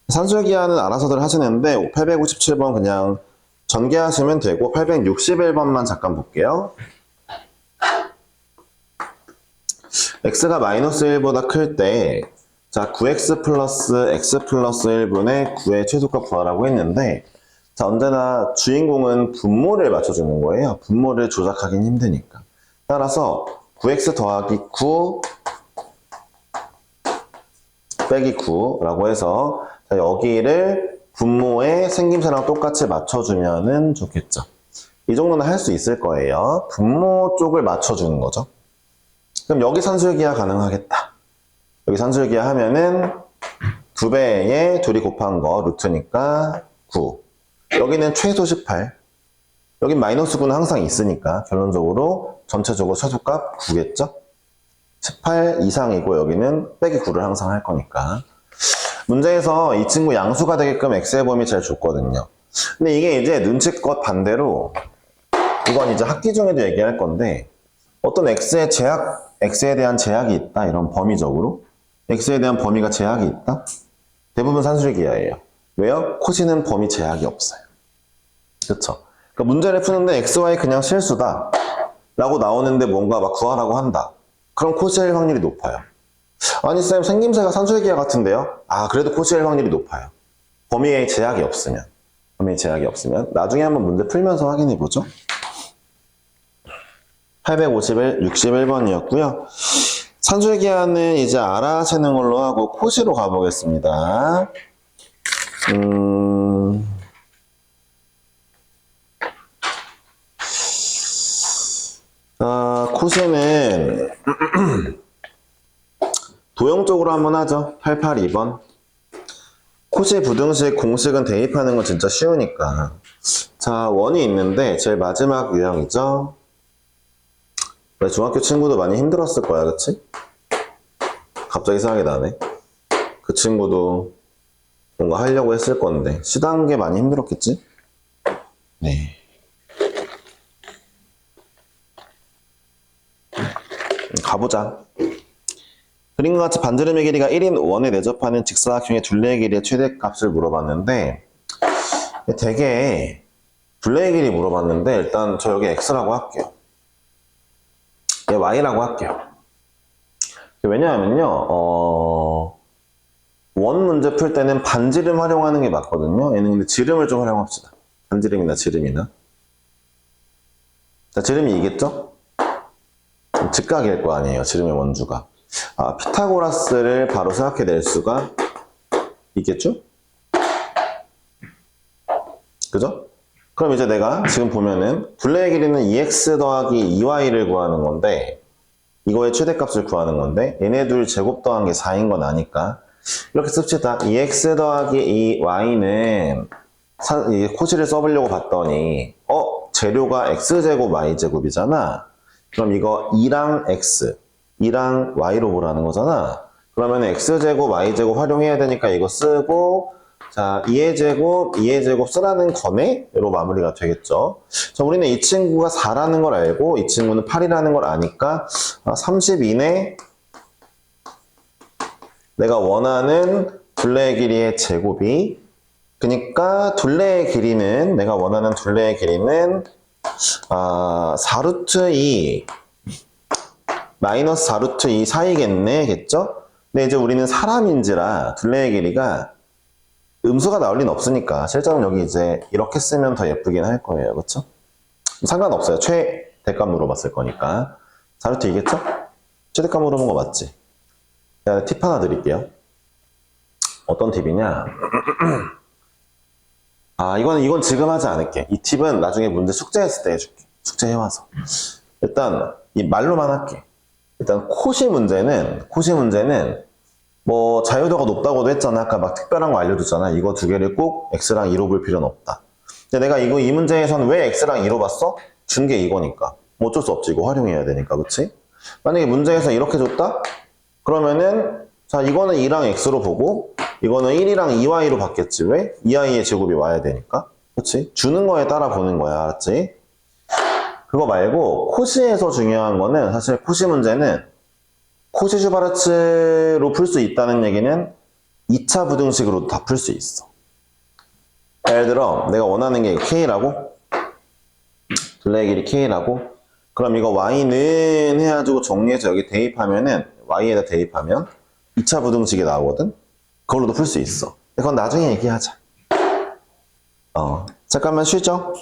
산술기하는 알아서들 하시는데 857번 그냥 전개하시면 되고 861번만 잠깐 볼게요. x가 마이너스 1보다 클 때 자, 9x 플러스 x 플러스 1분의 9의 최소값 구하라고 했는데 자, 언제나 주인공은 분모를 맞춰주는 거예요. 분모를 조작하긴 힘드니까. 따라서 9x 더하기 9 빼기 9라고 해서 자, 여기를 분모의 생김새랑 똑같이 맞춰주면은 좋겠죠. 이 정도는 할 수 있을 거예요. 분모 쪽을 맞춰주는 거죠. 그럼 여기 산술기하 가능하겠다. 여기 산술기하 하면은 2배에 둘이 곱한 거 루트니까 9. 여기는 최소 18. 여긴 마이너스 9는 항상 있으니까 결론적으로 전체적으로 최소값 9겠죠? 18 이상이고 여기는 빼기 9를 항상 할 거니까. 문제에서 이 친구 양수가 되게끔 x의 범위 제일 좋거든요. 근데 이게 이제 눈치껏 반대로 이건 이제 학기 중에도 얘기할 건데 어떤 x에 대한 제약이 있다. 이런 범위적으로. x에 대한 범위가 제약이 있다. 대부분 산술기하예요. 왜요? 코시는 범위 제약이 없어요. 그쵸? 그러니까 문제를 푸는데 xy 그냥 실수다. 라고 나오는데 뭔가 막 구하라고 한다. 그럼 코시일 확률이 높아요. 아니 쌤 생김새가 산술기하 같은데요? 아 그래도 코시일 확률이 높아요. 범위에 제약이 없으면. 나중에 한번 문제 풀면서 확인해 보죠. 861번이었고요. 산술기하는 이제 알아채는 걸로 하고 코시로 가보겠습니다. 코시는 도형적으로 한번 하죠. 882번. 코시 부등식 공식은 대입하는 건 진짜 쉬우니까. 자, 원이 있는데 제일 마지막 유형이죠. 중학교 친구도 많이 힘들었을 거야, 그치? 갑자기 생각이 나네. 그 친구도 뭔가 하려고 했을 건데 시도한 게 많이 힘들었겠지? 네. 가보자. 그림과 같이 반지름의 길이가 1인 원에 내접하는 직사각형의 둘레의 길이의 최대값을 물어봤는데 되게 둘레의 길이 물어봤는데 일단 저 여기 x라고 할게요. 얘 y라고 할게요. 왜냐하면요 원 문제 풀 때는 반지름 활용하는 게 맞거든요. 얘는 근데 지름을 좀 활용합시다. 반지름이나 지름이나. 자, 지름이 이겠죠? 직각일 거 아니에요. 지름의 원주가. 아, 피타고라스를 바로 생각해낼 수가 있겠죠? 그죠? 그럼 이제 내가 지금 보면은 둘레의 길이는 2x 더하기 2y를 구하는 건데 이거의 최대값을 구하는 건데 얘네 둘 제곱 더한 게 4인 건 아니까 이렇게 씁시다. 2x 더하기 2y는 코시를 써보려고 봤더니 재료가 x제곱 y제곱이잖아. 그럼 이거 2랑 x 2랑 y로 보라는 거잖아. 그러면 x제곱 y제곱 활용해야 되니까 이거 쓰고 자 2의 제곱 쓰라는 거네로 마무리가 되겠죠. 자, 우리는 이 친구가 4라는 걸 알고 이 친구는 8이라는 걸 아니까 32네 내가 원하는 둘레의 길이의 제곱이 그러니까 내가 원하는 둘레의 길이는 4루트 2 마이너스 4루트 2 사이겠네 겠죠? 근데 이제 우리는 사람인지라 둘레의 길이가 음수가 나올 리는 없으니까 실제로는 여기 이제 이렇게 쓰면 더 예쁘긴 할 거예요. 그쵸? 상관없어요. 최대값 물어봤을 거니까. 4루트 2겠죠? 최대값 물어본 거 맞지? 제가 팁 하나 드릴게요. 어떤 팁이냐? 이건 지금 하지 않을게. 이 팁은 나중에 문제 숙제했을 때 해줄게. 숙제해와서. 일단, 이 말로만 할게. 일단, 코시 문제는, 뭐, 자유도가 높다고도 했잖아. 아까 막 특별한 거 알려줬잖아. 이거 두 개를 꼭 X랑 2로 볼 필요는 없다. 근데 내가 이 문제에서는 왜 X랑 2로 봤어? 준 게 이거니까. 뭐 어쩔 수 없지. 이거 활용해야 되니까. 그치? 만약에 문제에서 이렇게 줬다? 그러면은, 자, 이거는 2랑 X로 보고, 이거는 1이랑 2y로 받겠지. 왜? 2i의 제곱이 와야 되니까. 그치? 주는 거에 따라 보는 거야. 알았지? 그거 말고, 코시에서 중요한 거는, 사실 코시 문제는, 코시-슈바르츠로 풀 수 있다는 얘기는 2차 부등식으로도 다 풀 수 있어. 예를 들어, 내가 원하는 게 K라고, 둘레의 길이 K라고, 그럼 이거 Y는 해가지고 정리해서 여기 대입하면은, Y에다 대입하면 2차 부등식이 나오거든? 그걸로도 풀 수 있어. 그건 나중에 얘기하자. 잠깐만 쉬죠?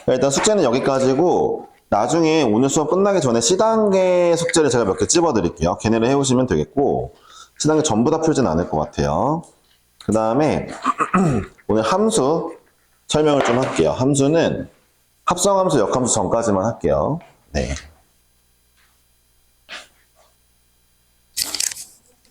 일단 숙제는 여기까지고, 나중에 오늘 수업 끝나기 전에 C단계 숙제를 제가 몇 개 찝어드릴게요. 걔네를 해오시면 되겠고, C단계 전부 다 풀진 않을 것 같아요. 그 다음에, 오늘 함수 설명을 좀 할게요. 함수는 합성함수, 역함수 전까지만 할게요. 네.